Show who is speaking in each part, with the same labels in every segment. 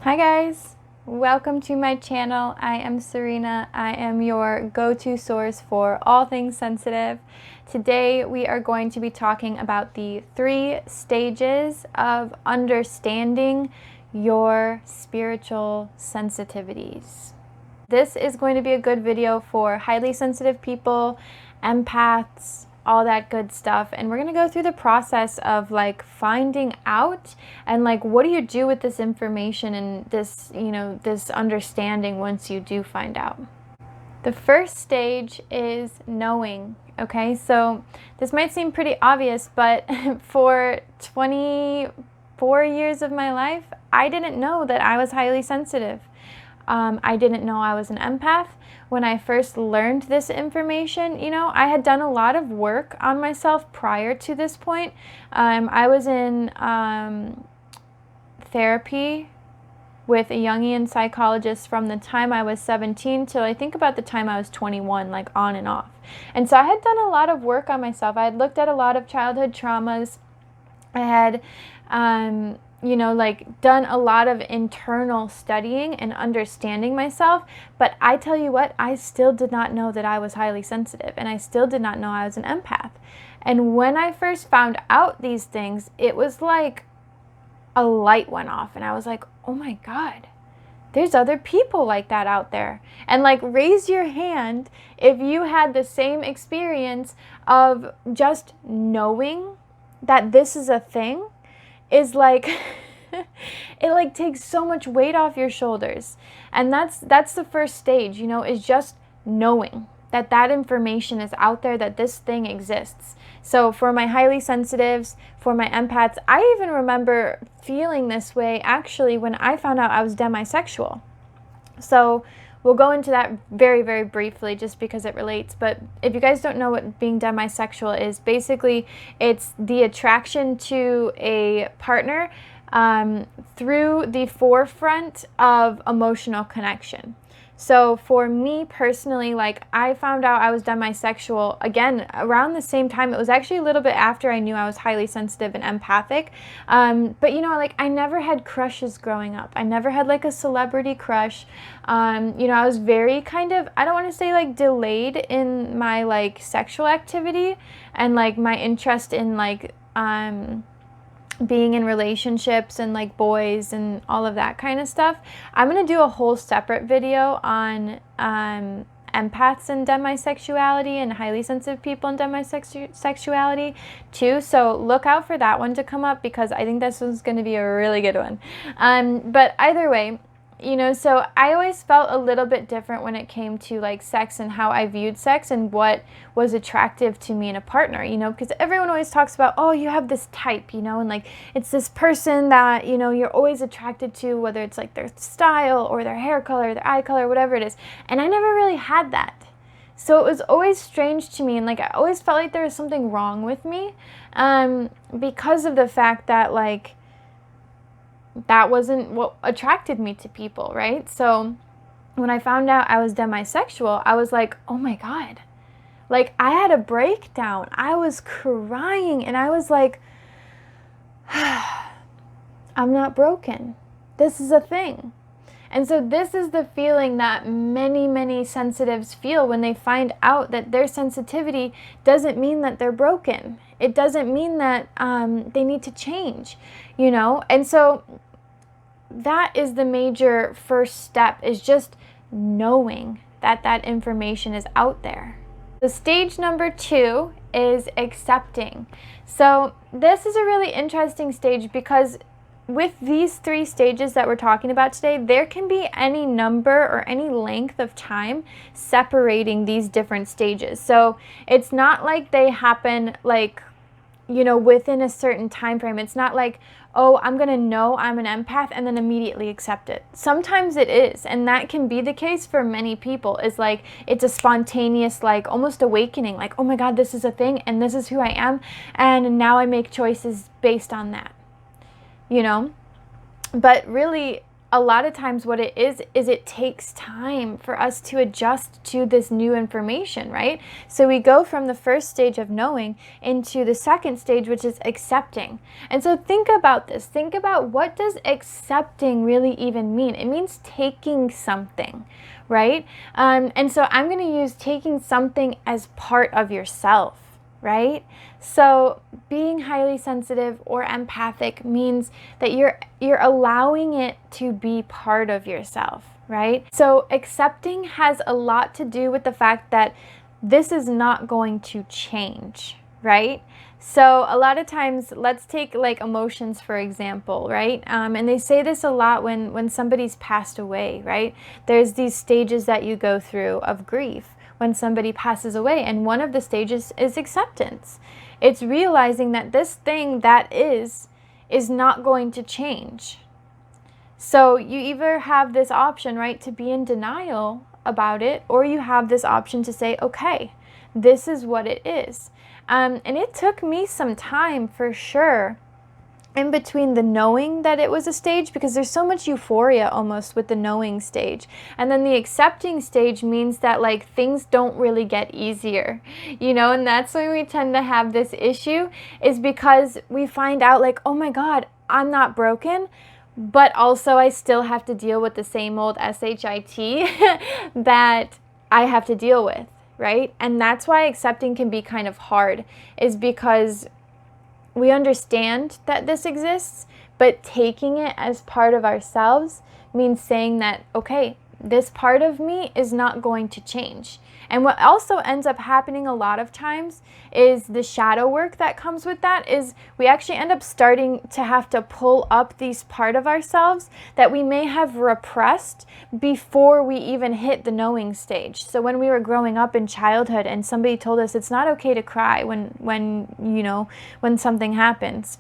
Speaker 1: Hi guys, welcome to my channel. I am Serena. I am your go-to source for all things sensitive. Today we are going to be talking about the 3 stages of understanding your spiritual sensitivities. This is going to be a good video for highly sensitive people, empaths, all that good stuff, and we're going to go through the process of like finding out and like what do you do with this information and this, this understanding once you do find out. The first stage is knowing. Okay, so this might seem pretty obvious, but for 24 years of my life, I didn't know that I was highly sensitive. I didn't know I was an empath. When I first learned this information, I had done a lot of work on myself prior to this point. I was in therapy with a Jungian psychologist from the time I was 17 till I think about the time I was 21, like on and off. And so I had done a lot of work on myself. I had looked at a lot of childhood traumas. I had done a lot of internal studying and understanding myself, but I tell you what, I still did not know that I was highly sensitive, and I still did not know I was an empath. And when I first found out these things, it was like a light went off, and I was like, oh my God, there's other people like that out there. And like, raise your hand if you had the same experience of just knowing that this is a thing. Is like, it like takes so much weight off your shoulders. And that's the first stage, is just knowing that that information is out there, that this thing exists. So for my highly sensitives, for my empaths, I even remember feeling this way actually when I found out I was demisexual. So we'll go into that very, very briefly just because it relates. But if you guys don't know what being demisexual is, basically it's the attraction to a partner through the forefront of emotional connection. So for me personally, like I found out I was demisexual again around the same time. It was actually a little bit after I knew I was highly sensitive and empathic. But like I never had crushes growing up. I never had like a celebrity crush. I was very kind of, I don't want to say like delayed in my like sexual activity and like my interest in like being in relationships and like boys and all of that kind of stuff. I'm going to do a whole separate video on empaths and demisexuality and highly sensitive people and demisexuality too. So look out for that one to come up because I think this one's going to be a really good one. But either way, so I always felt a little bit different when it came to like sex and how I viewed sex and what was attractive to me in a partner, because everyone always talks about, oh, you have this type, and like it's this person that, you're always attracted to, whether it's like their style or their hair color, their eye color, whatever it is. And I never really had that. So it was always strange to me. And like, I always felt like there was something wrong with me because of the fact that like, that wasn't what attracted me to people, right? So when I found out I was demisexual, I was like, oh my God. Like I had a breakdown. I was crying and I was like, I'm not broken. This is a thing. And so this is the feeling that many, many sensitives feel when they find out that their sensitivity doesn't mean that they're broken. It doesn't mean that they need to change, And so that is the major first step, is just knowing that that information is out there. The stage number 2 is accepting. So this is a really interesting stage because with these 3 stages that we're talking about today, there can be any number or any length of time separating these different stages. So it's not like they happen like, within a certain time frame. It's not like, oh, I'm going to know I'm an empath and then immediately accept it. Sometimes it is, and that can be the case for many people. Is like, it's a spontaneous, like almost awakening, like, oh my God, this is a thing and this is who I am. And now I make choices based on that, But really, a lot of times what it is it takes time for us to adjust to this new information, right? So we go from the first stage of knowing into the second stage, which is accepting. And so think about this. Think about, what does accepting really even mean? It means taking something, right? And so I'm going to use taking something as part of yourself, right? So being highly sensitive or empathic means that you're allowing it to be part of yourself, right? So accepting has a lot to do with the fact that this is not going to change, right? So a lot of times, let's take like emotions, for example, right? And they say this a lot when somebody's passed away, right? There's these stages that you go through of grief when somebody passes away. And one of the stages is acceptance. It's realizing that this thing that is not going to change. So you either have this option, right, to be in denial about it, or you have this option to say, okay, this is what it is. And it took me some time, for sure, in between the knowing that it was a stage, because there's so much euphoria almost with the knowing stage. And then the accepting stage means that like things don't really get easier, and that's when we tend to have this issue, is because we find out like, oh my God, I'm not broken, but also I still have to deal with the same old shit that I have to deal with, right? And that's why accepting can be kind of hard, is because we understand that this exists, but taking it as part of ourselves means saying that, okay, this part of me is not going to change. And what also ends up happening a lot of times is the shadow work that comes with that is we actually end up starting to have to pull up these part of ourselves that we may have repressed before we even hit the knowing stage. So when we were growing up in childhood and somebody told us it's not okay to cry when something happens.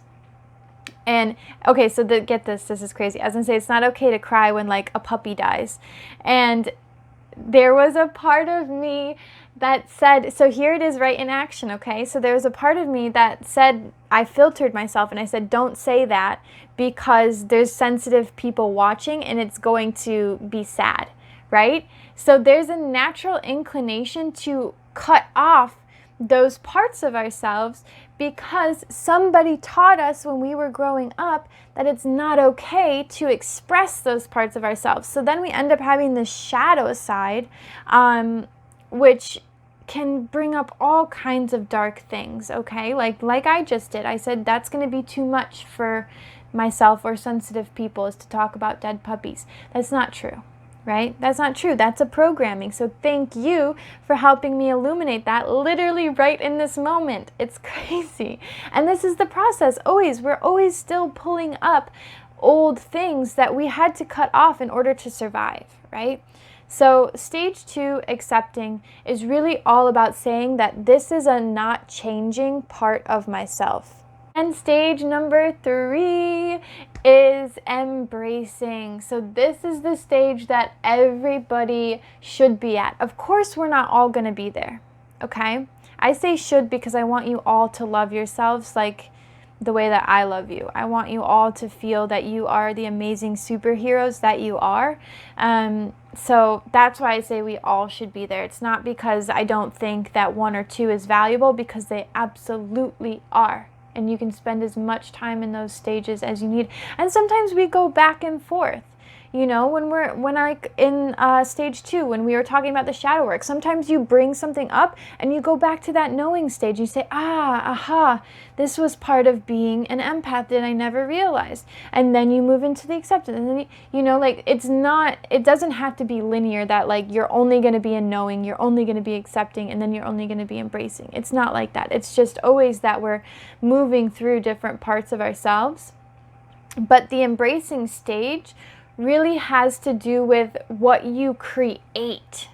Speaker 1: And okay, so get this is crazy. I was gonna say it's not okay to cry when like a puppy dies. And there was a part of me that said, so here it is right in action, okay? So there was a part of me that said, I filtered myself and I said, don't say that because there's sensitive people watching and it's going to be sad, right? So there's a natural inclination to cut off those parts of ourselves because somebody taught us when we were growing up that it's not okay to express those parts of ourselves. So then we end up having this shadow side, which can bring up all kinds of dark things, okay? Like I just did. I said that's going to be too much for myself or sensitive people, is to talk about dead puppies. That's not true. Right? That's not true. That's a programming. So thank you for helping me illuminate that literally right in this moment. It's crazy. And this is the process. We're always still pulling up old things that we had to cut off in order to survive, right? So stage 2, accepting, is really all about saying that this is a not changing part of myself. And stage number 3 is embracing. So this is the stage that everybody should be at. Of course, we're not all going to be there, okay? I say should because I want you all to love yourselves like the way that I love you. I want you all to feel that you are the amazing superheroes that you are. So that's why I say we all should be there. It's not because I don't think that 1 or 2 is valuable, because they absolutely are. And you can spend as much time in those stages as you need. And sometimes we go back and forth. When I in stage 2, when we were talking about the shadow work, sometimes you bring something up and you go back to that knowing stage. You say, this was part of being an empath that I never realized. And then you move into the acceptance. And then, it doesn't have to be linear that like you're only going to be in knowing, you're only going to be accepting, and then you're only going to be embracing. It's not like that. It's just always that we're moving through different parts of ourselves. But the embracing stage really has to do with what you create.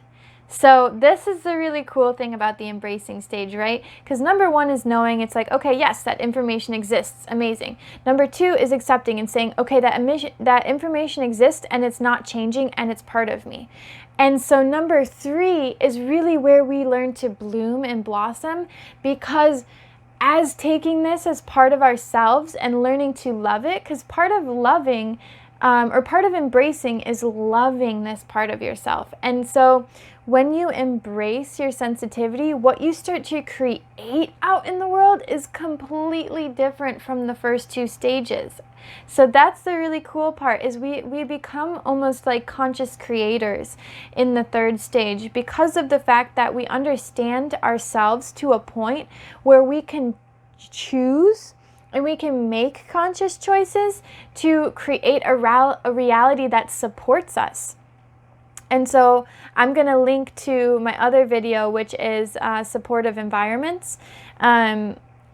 Speaker 1: So this is the really cool thing about the embracing stage, right? Because number 1 is knowing. It's like, okay, yes, that information exists. Amazing. Number 2 is accepting and saying, okay, that information exists and it's not changing and it's part of me. And so number 3 is really where we learn to bloom and blossom, because as taking this as part of ourselves and learning to love it, because part of loving or part of embracing is loving this part of yourself. And so when you embrace your sensitivity, what you start to create out in the world is completely different from the first two stages. So that's the really cool part, is we become almost like conscious creators in the third stage, because of the fact that we understand ourselves to a point where we can choose and we can make conscious choices to create a reality that supports us. And so I'm going to link to my other video, which is supportive environments,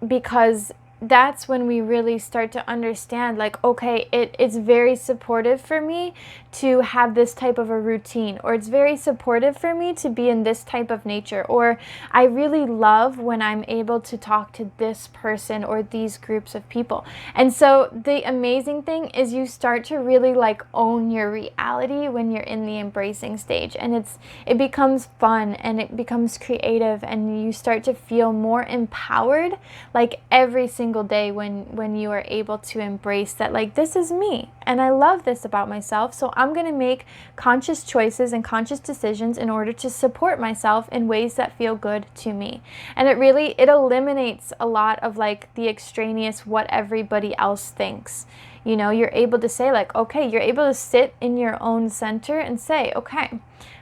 Speaker 1: because that's when we really start to understand, like, okay, it's very supportive for me to have this type of a routine, or it's very supportive for me to be in this type of nature, or I really love when I'm able to talk to this person or these groups of people. And so the amazing thing is you start to really like own your reality when you're in the embracing stage, and it becomes fun and it becomes creative, and you start to feel more empowered, like every single day when you are able to embrace that, like, this is me and I love this about myself, so I'm going to make conscious choices and conscious decisions in order to support myself in ways that feel good to me. And it eliminates a lot of like the extraneous what everybody else thinks. You know, you're able to say, like, okay, you're able to sit in your own center and say, okay,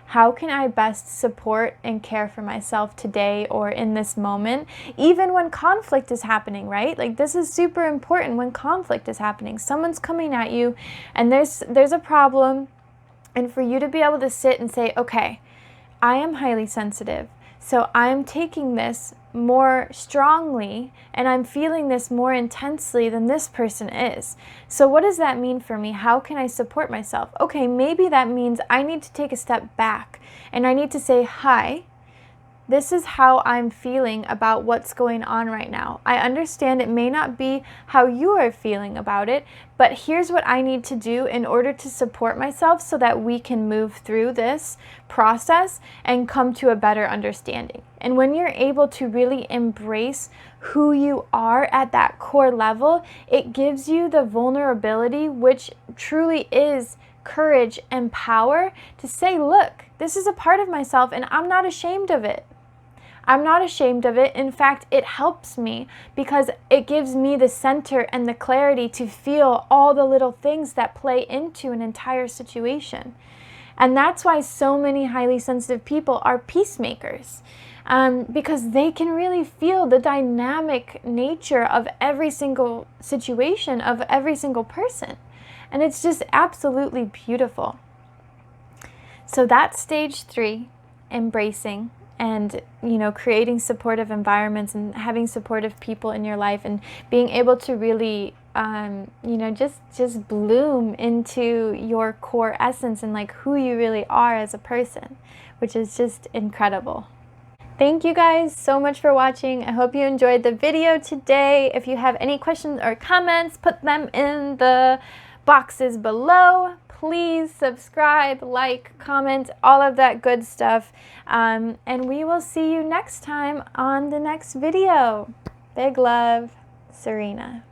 Speaker 1: how can I best support and care for myself today or in this moment, even when conflict is happening, right? Like, this is super important when conflict is happening. Someone's coming at you and there's a problem, and for you to be able to sit and say, okay, I am highly sensitive, so I'm taking this more strongly and I'm feeling this more intensely than this person is. So what does that mean for me? How can I support myself? Okay, maybe that means I need to take a step back and I need to say, hi, this is how I'm feeling about what's going on right now. I understand it may not be how you are feeling about it, but here's what I need to do in order to support myself so that we can move through this process and come to a better understanding. And when you're able to really embrace who you are at that core level, it gives you the vulnerability, which truly is courage and power, to say, look, this is a part of myself and I'm not ashamed of it. I'm not ashamed of it. In fact, it helps me because it gives me the center and the clarity to feel all the little things that play into an entire situation. And that's why so many highly sensitive people are peacemakers, because they can really feel the dynamic nature of every single situation, of every single person. And it's just absolutely beautiful. So that's stage 3, embracing. And, you know, creating supportive environments and having supportive people in your life and being able to really, you know, just bloom into your core essence and like who you really are as a person, which is just incredible. Thank you guys so much for watching. I hope you enjoyed the video today. If you have any questions or comments, put them in the boxes below. Please subscribe, like, comment, all of that good stuff. And we will see you next time on the next video. Big love, Serena.